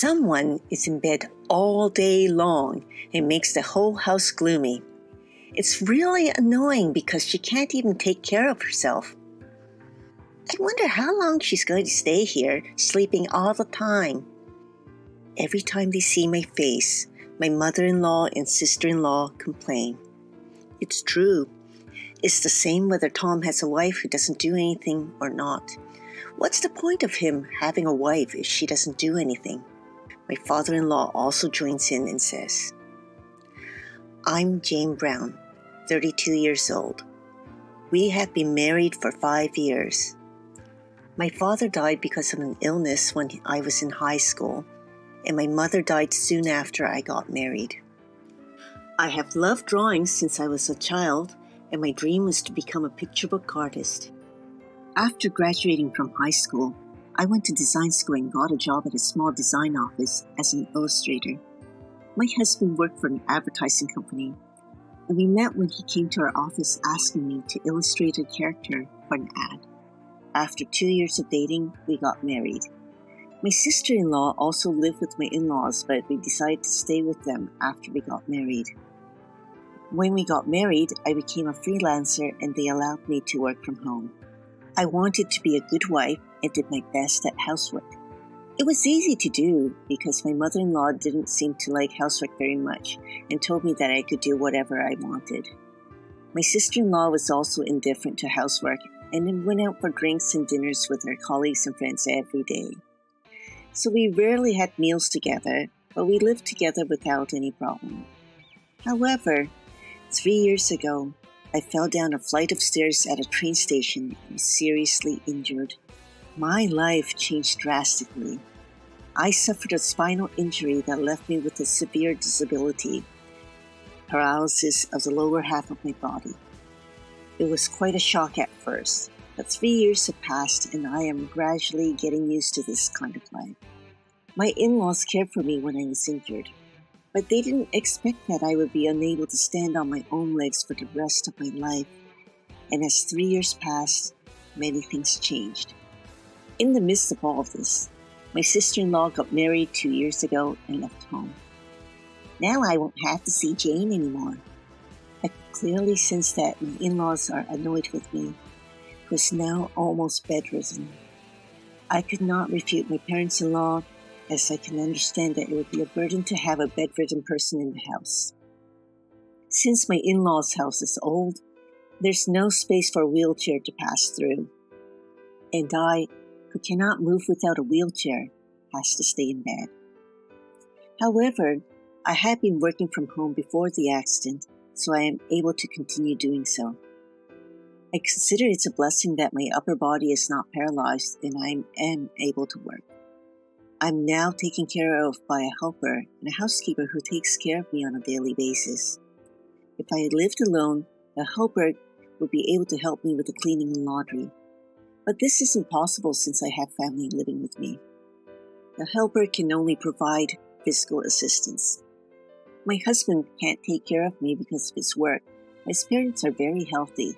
Someone is in bed all day long and makes the whole house gloomy. It's really annoying because she can't even take care of herself. I wonder how long she's going to stay here, sleeping all the time. Every time they see my face, my mother-in-law and sister-in-law complain. It's true. It's the same whether Tom has a wife who doesn't do anything or not. What's the point of him having a wife if she doesn't do anything? My father-in-law also joins in and says, I'm Jane Brown, 32 years old. We have been married for 5 years. My father died because of an illness when I was in high school, and my mother died soon after I got married. I have loved drawing since I was a child, and my dream was to become a picture book artist. After graduating from high school, I went to design school and got a job at a small design office as an illustrator. My husband worked for an advertising company, and we met when he came to our office asking me to illustrate a character for an ad. After 2 years of dating, we got married. My sister-in-law also lived with my in-laws, but we decided to stay with them after we got married. When we got married, I became a freelancer and they allowed me to work from home. I wanted to be a good wife and did my best at housework. It was easy to do because my mother-in-law didn't seem to like housework very much and told me that I could do whatever I wanted. My sister-in-law was also indifferent to housework and then went out for drinks and dinners with her colleagues and friends every day. So we rarely had meals together, but we lived together without any problem. However, 3 years ago, I fell down a flight of stairs at a train station and was seriously injured. My life changed drastically. I suffered a spinal injury that left me with a severe disability, paralysis of the lower half of my body. It was quite a shock at first, but 3 years have passed and I am gradually getting used to this kind of life. My in-laws cared for me when I was injured, but they didn't expect that I would be unable to stand on my own legs for the rest of my life. And as 3 years passed, many things changed. In the midst of all of this, my sister-in-law got married 2 years ago and left home. Now I won't have to see Jane anymore. I could clearly sense that my in-laws are annoyed with me, who is now almost bedridden. I could not refute my parents-in-law, as I can understand that it would be a burden to have a bedridden person in the house. Since my in-laws' house is old, there's no space for a wheelchair to pass through. And I, who cannot move without a wheelchair, has to stay in bed. However, I had been working from home before the accident, so I am able to continue doing so. I consider it a blessing that my upper body is not paralyzed and I am able to work. I'm now taken care of by a helper and a housekeeper who takes care of me on a daily basis. If I had lived alone, a helper would be able to help me with the cleaning and laundry. But this isn't possible since I have family living with me. The helper can only provide physical assistance. My husband can't take care of me because of his work. My parents are very healthy.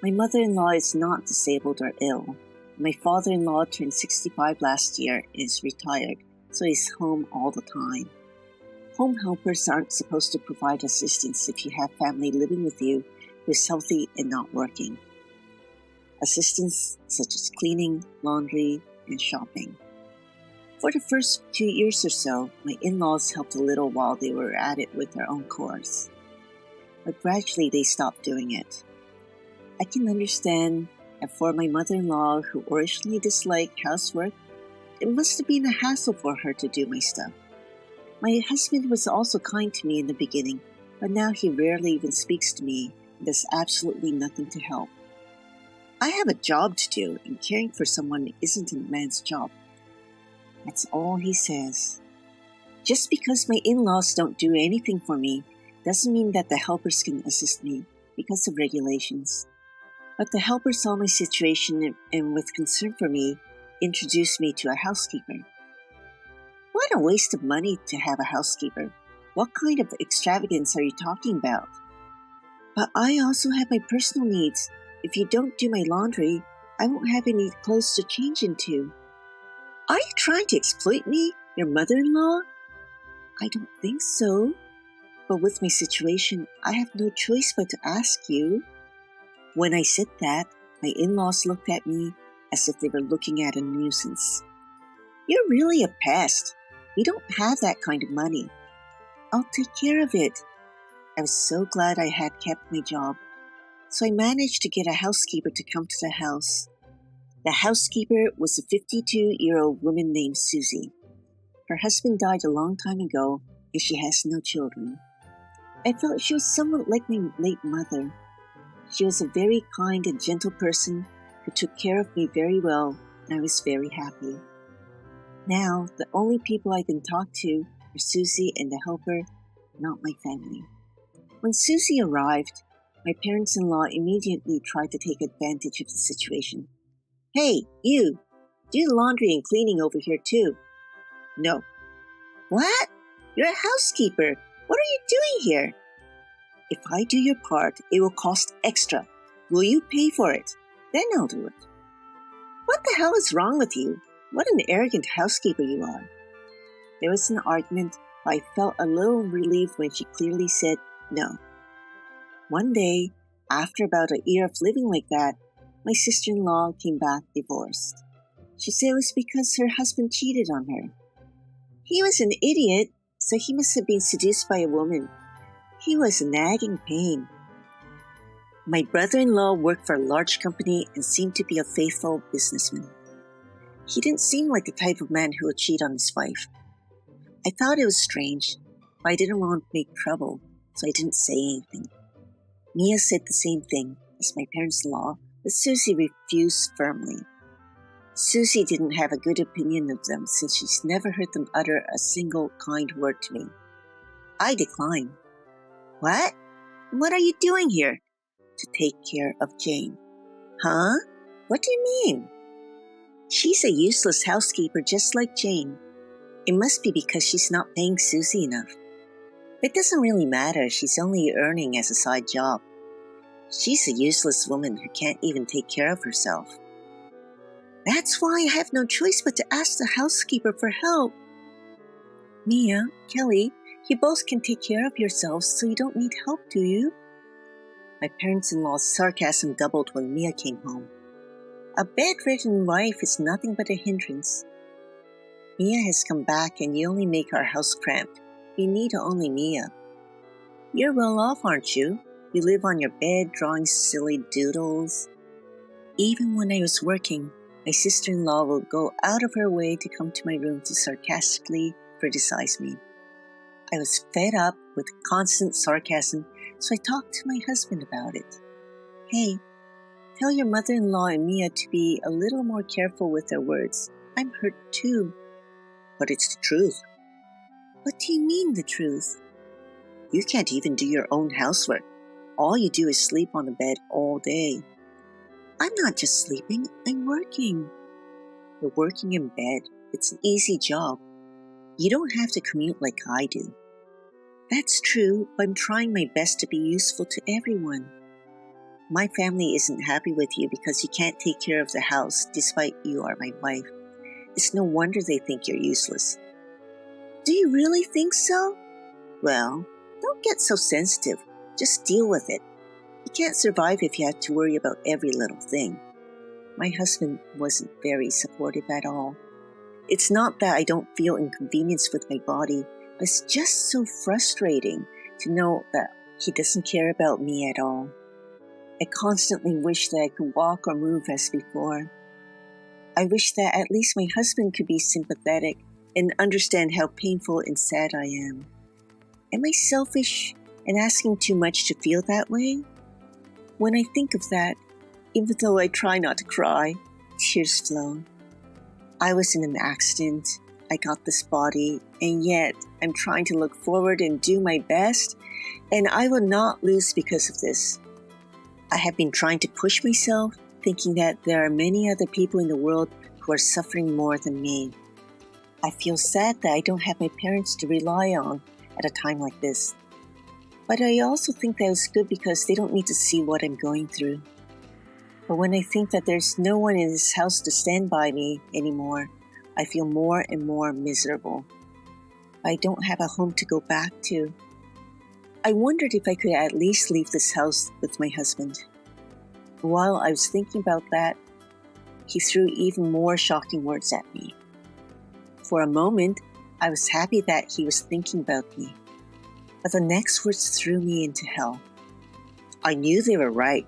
My mother-in-law is not disabled or ill. My father-in-law turned 65 last year and is retired, so he's home all the time. Home helpers aren't supposed to provide assistance if you have family living with you who is healthy and not working. Assistance such as cleaning, laundry, and shopping. For the first 2 years or so, my in-laws helped a little while they were at it with their own chores. But gradually they stopped doing it. I can understand that for my mother-in-law, who originally disliked housework, it must have been a hassle for her to do my stuff. My husband was also kind to me in the beginning, but now he rarely even speaks to me and does absolutely nothing to help. I have a job to do, and caring for someone isn't a man's job. That's all he says. Just because my in-laws don't do anything for me doesn't mean that the helpers can assist me because of regulations. But the helper saw my situation and with concern for me, introduced me to a housekeeper. What a waste of money to have a housekeeper. What kind of extravagance are you talking about? But I also have my personal needs. If you don't do my laundry, I won't have any clothes to change into. Are you trying to exploit me? Your mother-in-law? I don't think so. But with my situation, I have no choice but to ask you. When I said that, my in-laws looked at me as if they were looking at a nuisance. You're really a pest. We don't have that kind of money. I'll take care of it. I was so glad I had kept my job. So I managed to get a housekeeper to come to the house. The housekeeper was a 52-year-old woman named Susie. Her husband died a long time ago, and she has no children. I felt she was somewhat like my late mother. She was a very kind and gentle person who took care of me very well, and I was very happy. Now, the only people I can talk to are Susie and the helper, not my family. When Susie arrived, my parents-in-law immediately tried to take advantage of the situation. Hey, you! Do the laundry and cleaning over here too. No. What? You're a housekeeper. What are you doing here? If I do your part, it will cost extra. Will you pay for it? Then I'll do it. What the hell is wrong with you? What an arrogant housekeeper you are. There was an argument, but I felt a little relieved when she clearly said no. One day, after about a year of living like that, my sister-in-law came back divorced. She said it was because her husband cheated on her. He was an idiot, so he must have been seduced by a woman. He was a nagging pain. My brother-in-law worked for a large company and seemed to be a faithful businessman. He didn't seem like the type of man who would cheat on his wife. I thought it was strange, but I didn't want to make trouble, so I didn't say anything. Mia said the same thing as my parents-in-law, but Susie refused firmly. Susie didn't have a good opinion of them since she's never heard them utter a single kind word to me. I declined. What? What are you doing here? To take care of Jane. Huh? What do you mean? She's a useless housekeeper just like Jane. It must be because she's not paying Susie enough. It doesn't really matter, she's only earning as a side job. She's a useless woman who can't even take care of herself. That's why I have no choice but to ask the housekeeper for help. Mia, Kelly, you both can take care of yourselves, so you don't need help, do you? My parents-in-law's sarcasm doubled when Mia came home. A bedridden wife is nothing but a hindrance. Mia has come back and you only make our house cramped. We need only Mia. You're well off, aren't you? You live on your bed drawing silly doodles. Even when I was working, my sister-in-law would go out of her way to come to my room to sarcastically criticize me. I was fed up with constant sarcasm, so I talked to my husband about it. Hey, tell your mother-in-law and Mia to be a little more careful with their words. I'm hurt too. But it's the truth. What do you mean, the truth? You can't even do your own housework. All you do is sleep on the bed all day. I'm not just sleeping, I'm working. You're working in bed. It's an easy job. You don't have to commute like I do. That's true, but I'm trying my best to be useful to everyone. My family isn't happy with you because you can't take care of the house despite you are my wife. It's no wonder they think you're useless. Do you really think so? Well, don't get so sensitive. Just deal with it. You can't survive if you have to worry about every little thing. My husband wasn't very supportive at all. It's not that I don't feel inconvenience with my body, but it's just so frustrating to know that he doesn't care about me at all. I constantly wish that I could walk or move as before. I wish that at least my husband could be sympathetic and understand how painful and sad I am. Am I selfish and asking too much to feel that way? When I think of that, even though I try not to cry, tears flow. I was in an accident, I got this body, and yet I'm trying to look forward and do my best, and I will not lose because of this. I have been trying to push myself, thinking that there are many other people in the world who are suffering more than me. I feel sad that I don't have my parents to rely on at a time like this. But I also think that it's good because they don't need to see what I'm going through. But when I think that there's no one in this house to stand by me anymore, I feel more and more miserable. I don't have a home to go back to. I wondered if I could at least leave this house with my husband. While I was thinking about that, he threw even more shocking words at me. For a moment, I was happy that he was thinking about me. But the next words threw me into hell. I knew they were right.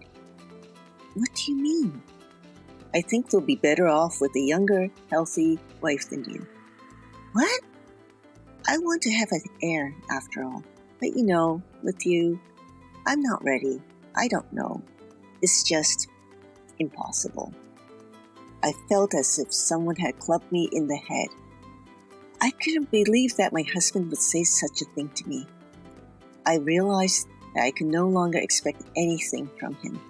What do you mean? I think they'll be better off with a younger, healthy wife than you. What? I want to have an heir after all. But with you, I'm not ready. I don't know. It's just impossible. I felt as if someone had clubbed me in the head. I couldn't believe that my husband would say such a thing to me. I realized that I could no longer expect anything from him.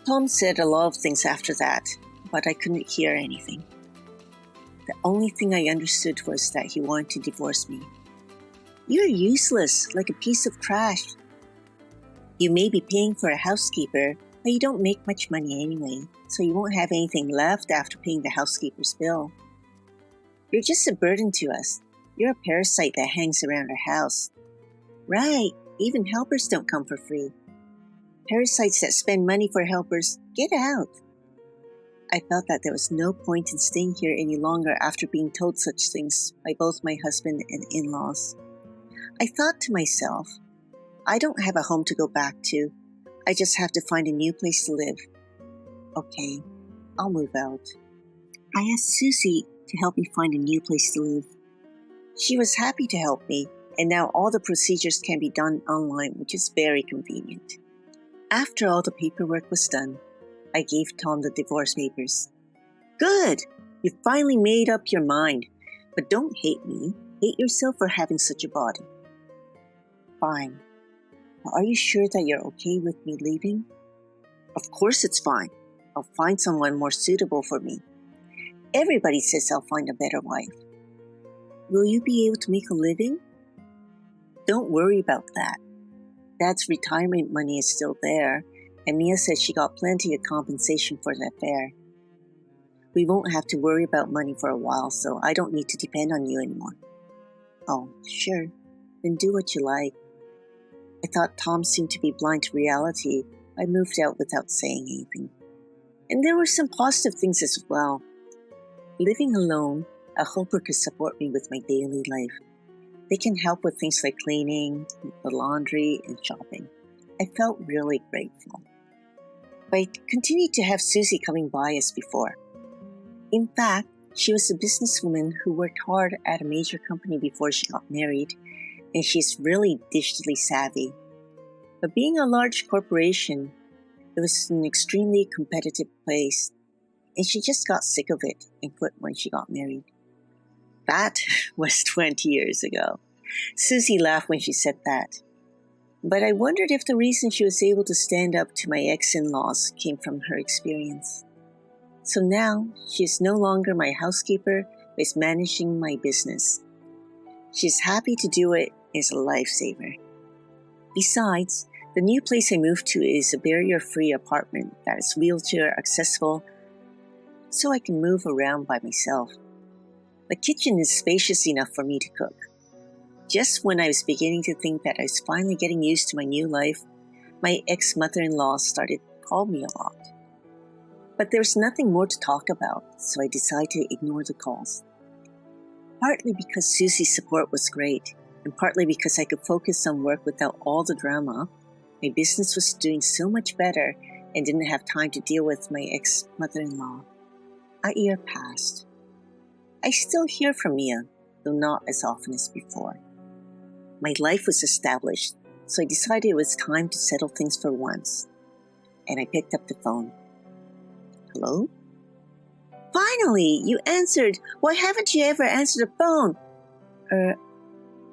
Tom said a lot of things after that, but I couldn't hear anything. The only thing I understood was that he wanted to divorce me. You're useless, like a piece of trash. You may be paying for a housekeeper, but you don't make much money anyway, so you won't have anything left after paying the housekeeper's bill. You're just a burden to us. You're a parasite that hangs around our house. Right, even helpers don't come for free. Parasites that spend money for helpers, get out. I felt that there was no point in staying here any longer after being told such things by both my husband and in-laws. I thought to myself, I don't have a home to go back to. I just have to find a new place to live. Okay, I'll move out. I asked Susie to help me find a new place to live. She was happy to help me, and now all the procedures can be done online, which is very convenient. After all the paperwork was done, I gave Tom the divorce papers. Good! You finally made up your mind. But don't hate me. Hate yourself for having such a body. Fine. But are you sure that you're okay with me leaving? Of course it's fine. I'll find someone more suitable for me. Everybody says I'll find a better wife. Will you be able to make a living? Don't worry about that. Dad's retirement money is still there, and Mia says she got plenty of compensation for the affair. We won't have to worry about money for a while, so I don't need to depend on you anymore. Oh, sure. Then do what you like. I thought Tom seemed to be blind to reality. I moved out without saying anything. And there were some positive things as well. Living alone, a helper could support me with my daily life. They can help with things like cleaning, the laundry, and shopping. I felt really grateful. But I continued to have Susie coming by as before. In fact, she was a businesswoman who worked hard at a major company before she got married, and she's really digitally savvy. But being a large corporation, it was an extremely competitive place, and she just got sick of it and quit when she got married. That was 20 years ago. Susie laughed when she said that. But I wondered if the reason she was able to stand up to my ex-in-laws came from her experience. So now, she is no longer my housekeeper, but is managing my business. She is happy to do it and is a lifesaver. Besides, the new place I moved to is a barrier-free apartment that is wheelchair accessible, so I can move around by myself. The kitchen is spacious enough for me to cook. Just when I was beginning to think that I was finally getting used to my new life, my ex-mother-in-law started to call me a lot. But there was nothing more to talk about, so I decided to ignore the calls. Partly because Susie's support was great, and partly because I could focus on work without all the drama, my business was doing so much better and didn't have time to deal with my ex-mother-in-law. A year passed. I still hear from Mia, though not as often as before. My life was established, so I decided it was time to settle things for once. And I picked up the phone. Hello? Finally, you answered. Why haven't you ever answered the phone?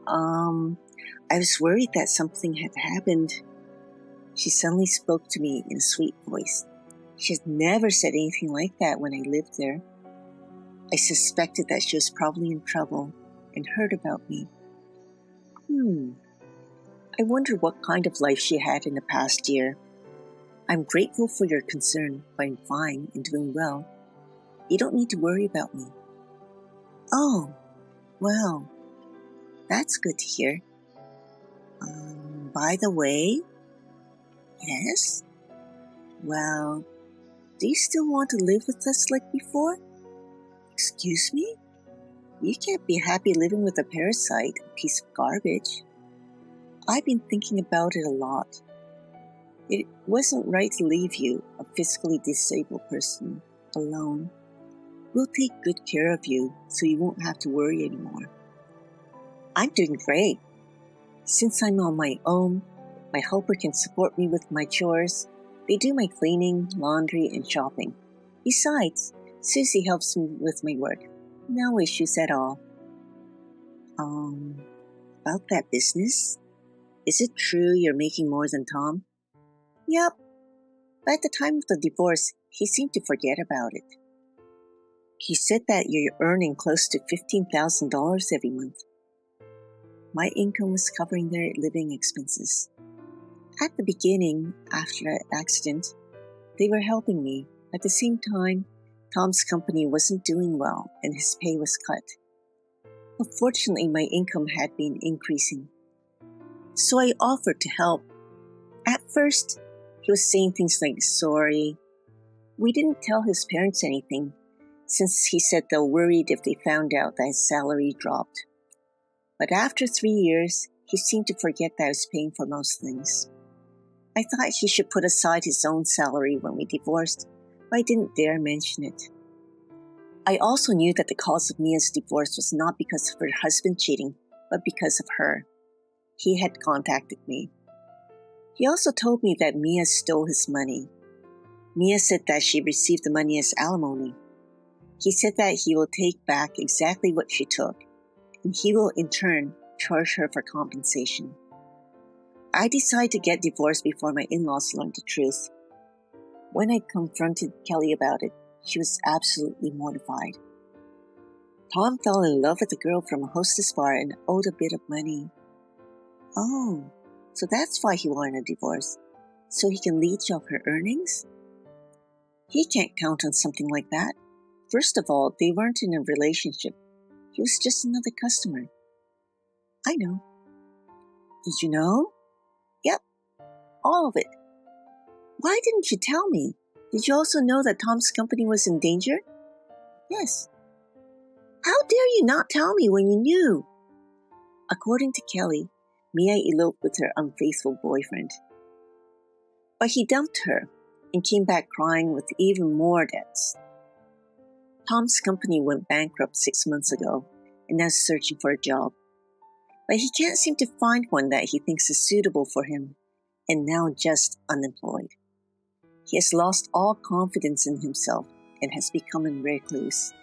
I was worried that something had happened. She suddenly spoke to me in a sweet voice. She had never said anything like that when I lived there. I suspected that she was probably in trouble and heard about me. I wondered what kind of life she had in the past year. I'm grateful for your concern, but I'm fine and doing well. You don't need to worry about me. Oh, well, that's good to hear. By the way, yes? Well, do you still want to live with us like before? Excuse me? You can't be happy living with a parasite, a piece of garbage. I've been thinking about it a lot. It wasn't right to leave you, a physically disabled person, alone. We'll take good care of you so you won't have to worry anymore. I'm doing great. Since I'm on my own, my helper can support me with my chores. They do my cleaning, laundry, and shopping. Besides, Susie helps me with my work. No issues at all. About that business? Is it true you're making more than Tom? Yep. But at the time of the divorce, he seemed to forget about it. He said that you're earning close to $15,000 every month. My income was covering their living expenses. At the beginning, after that accident, they were helping me. At the same time, Tom's company wasn't doing well and his pay was cut. But fortunately, my income had been increasing. So I offered to help. At first, he was saying things like, sorry. We didn't tell his parents anything, since he said they were worried if they found out that his salary dropped. But after 3 years, he seemed to forget that I was paying for most things. I thought he should put aside his own salary when we divorced, but I didn't dare mention it. I also knew that the cause of Mia's divorce was not because of her husband cheating, but because of her. He had contacted me. He also told me that Mia stole his money. Mia said that she received the money as alimony. He said that he will take back exactly what she took, and he will in turn charge her for compensation. I decided to get divorced before my in-laws learned the truth. When I confronted Kelly about it, she was absolutely mortified. Tom fell in love with a girl from a hostess bar and owed a bit of money. Oh, so that's why he wanted a divorce, so he can leech off her earnings? He can't count on something like that. First of all, they weren't in a relationship. He was just another customer. I know. Did you know? Yep, all of it. Why didn't you tell me? Did you also know that Tom's company was in danger? Yes. How dare you not tell me when you knew? According to Kelly, Mia eloped with her unfaithful boyfriend. But he dumped her and came back crying with even more debts. Tom's company went bankrupt 6 months ago and now is searching for a job. But he can't seem to find one that he thinks is suitable for him, and now just unemployed. He has lost all confidence in himself and has become a recluse.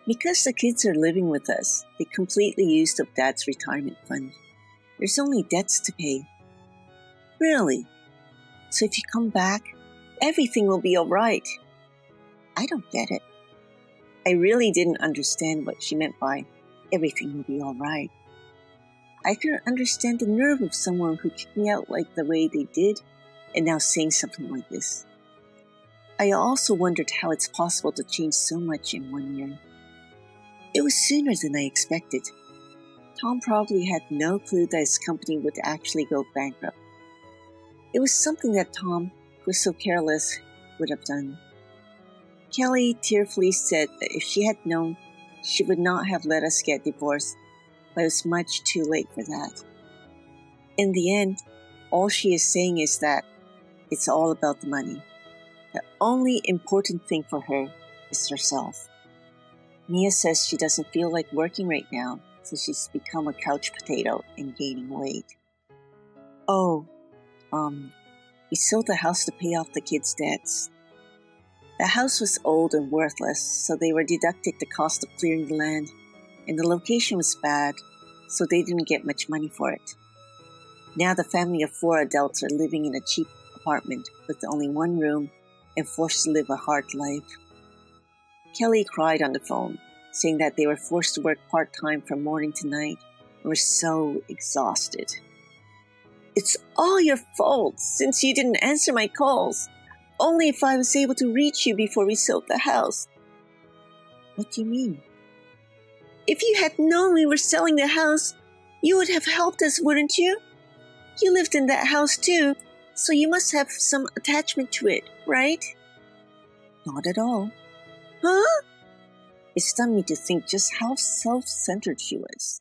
Because the kids are living with us, they completely used up Dad's retirement fund. There's only debts to pay. Really? So if you come back, everything will be all right. I don't get it. I really didn't understand what she meant by everything will be all right. I couldn't understand the nerve of someone who kicked me out like the way they did and now saying something like this. I also wondered how it's possible to change so much in 1 year. It was sooner than I expected. Tom probably had no clue that his company would actually go bankrupt. It was something that Tom, who was so careless, would have done. Kelly tearfully said that if she had known, she would not have let us get divorced, but it was much too late for that. In the end, all she is saying is that it's all about the money. The only important thing for her is herself. Mia says she doesn't feel like working right now, so she's become a couch potato and gaining weight. Oh, we sold the house to pay off the kids' debts. The house was old and worthless, so they were deducted the cost of clearing the land, and the location was bad, so they didn't get much money for it. Now the family of 4 adults are living in a cheap apartment with only 1 room and forced to live a hard life. Kelly cried on the phone, saying that they were forced to work part-time from morning to night and were so exhausted. It's all your fault, since you didn't answer my calls. Only if I was able to reach you before we sold the house. What do you mean? If you had known we were selling the house, you would have helped us, wouldn't you? You lived in that house too, so you must have some attachment to it, right? Not at all. Huh? It stunned me to think just how self-centered she was.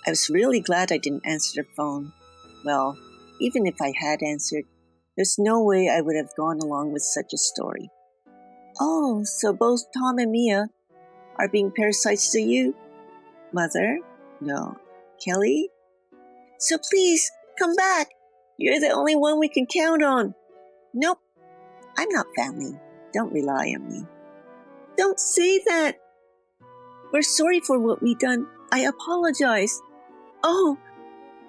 I was really glad I didn't answer the phone. Well, even if I had answered, there's no way I would have gone along with such a story. Oh, so both Tom and Mia are being parasites to you? Mother? No. Kelly? So please, come back. You're the only one we can count on. Nope. I'm not family. Don't rely on me. Don't say that. We're sorry for what we done. I apologize. Oh,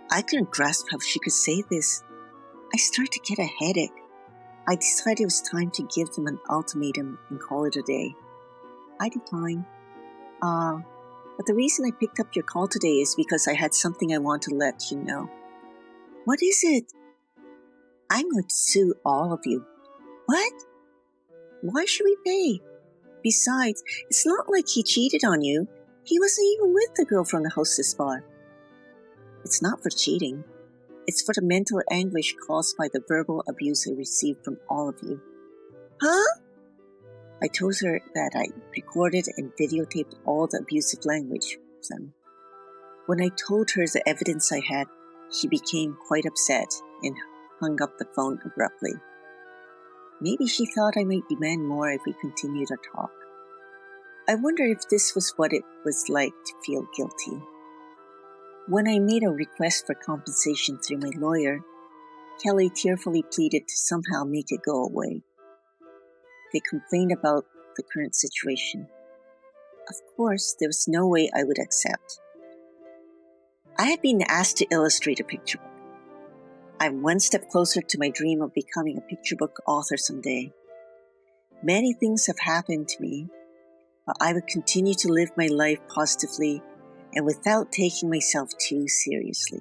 I couldn't grasp how she could say this. I started to get a headache. I decided it was time to give them an ultimatum and call it a day. I declined. But the reason I picked up your call today is because I had something I want to let you know. What is it? I'm going to sue all of you. What? Why should we pay? Besides, it's not like he cheated on you. He wasn't even with the girl from the hostess bar. It's not for cheating. It's for the mental anguish caused by the verbal abuse I received from all of you. Huh? I told her that I recorded and videotaped all the abusive language from them. When I told her the evidence I had, she became quite upset and hung up the phone abruptly. Maybe she thought I might demand more if we continued our talk. I wonder if this was what it was like to feel guilty. When I made a request for compensation through my lawyer, Kelly tearfully pleaded to somehow make it go away. They complained about the current situation. Of course, there was no way I would accept. I had been asked to illustrate a picture book. I'm one step closer to my dream of becoming a picture book author someday. Many things have happened to me, but I would continue to live my life positively and without taking myself too seriously.